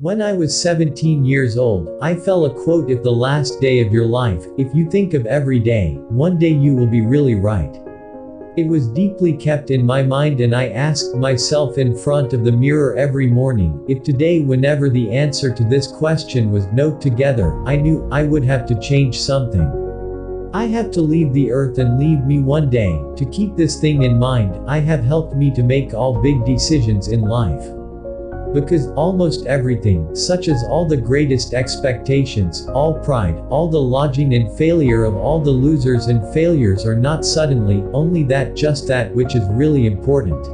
When I was 17 years old, I fell a quote: "If the last day of your life, if you think of every day, one day you will be really right." It was deeply kept in my mind, and I asked myself in front of the mirror every morning, if today, whenever the answer to this question was no together, I knew I would have to change something. I have to leave the earth and leave me one day. To keep this thing in mind, I have helped me to make all big decisions in life. Because almost everything, such as all the greatest expectations, all pride, all the lodging and failure of all the losers and failures are not suddenly, only that, just that which is really important.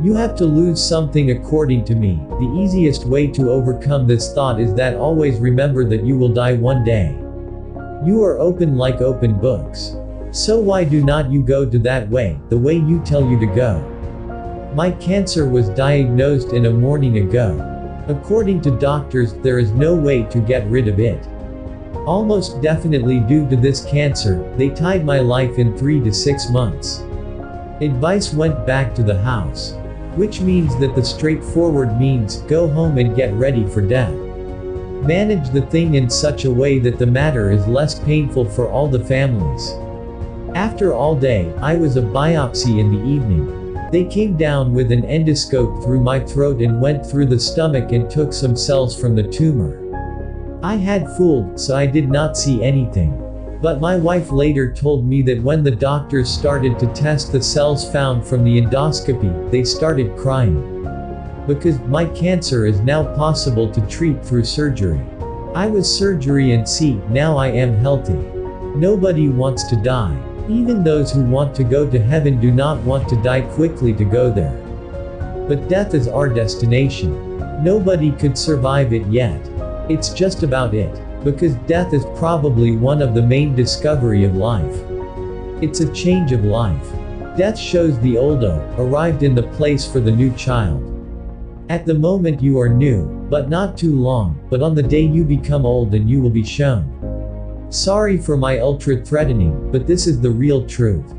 You have to lose something according to me. The easiest way to overcome this thought is that always remember that you will die one day. You are open like open books. So why do not you go to that way, the way you tell you to go? My cancer was diagnosed a morning ago. According to doctors, there is no way to get rid of it. Almost definitely due to this cancer, they tied my life in 3 to 6 months. Advice went back to the house. Which means that the straightforward means, go home and get ready for death. Manage the thing in such a way that the matter is less painful for all the families. After all day, I was a biopsy in the evening. They came down with an endoscope through my throat and went through the stomach and took some cells from the tumor. I had fooled, so I did not see anything. But my wife later told me that when the doctors started to test the cells found from the endoscopy, they started crying. Because my cancer is now possible to treat through surgery. I was surgery and see, now I am healthy. Nobody wants to die. Even those who want to go to heaven do not want to die quickly to go there. But death is our destination. Nobody could survive it yet. It's just about it. Because death is probably one of the main discovery of life. It's a change of life. Death shows the oldo, arrived in the place for the new child. At the moment you are new, but not too long, but on the day you become old and you will be shown. Sorry for my ultra-threatening, but this is the real truth.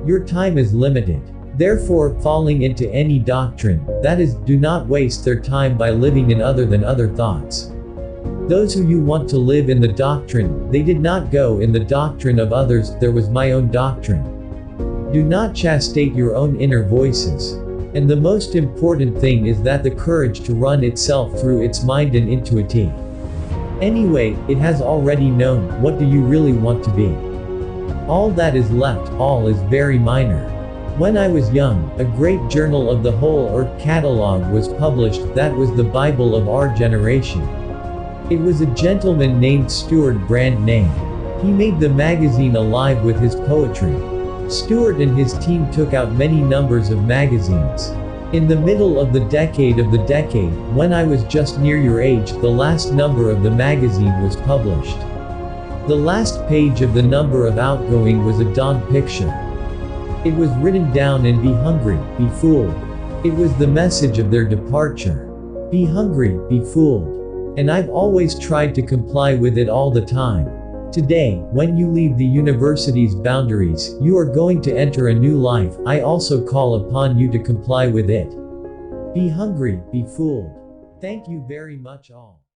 Your time is limited. Therefore, falling into any doctrine, that is, do not waste their time by living in other than other thoughts. Those who you want to live in the doctrine, they did not go in the doctrine of others, there was my own doctrine. Do not chastisate your own inner voices. And the most important thing is that the courage to run itself through its mind and intuitive. Anyway, it has already known, what do you really want to be? All that is left, all is very minor. When I was young, a great journal of the whole earth catalog was published, that was the Bible of our generation. It was a gentleman named Stuart Brand name. He made the magazine alive with his poetry. Stuart and his team took out many numbers of magazines. In the middle of the decade, when I was just near your age, the last number of the magazine was published. The last page of the number of outgoing was a dawn picture. It was written down in "Be hungry, be fooled." It was the message of their departure. Be hungry, be fooled. And I've always tried to comply with it all the time. Today, when you leave the university's boundaries, you are going to enter a new life. I also call upon you to comply with it. Be hungry, be fooled. Thank you very much all.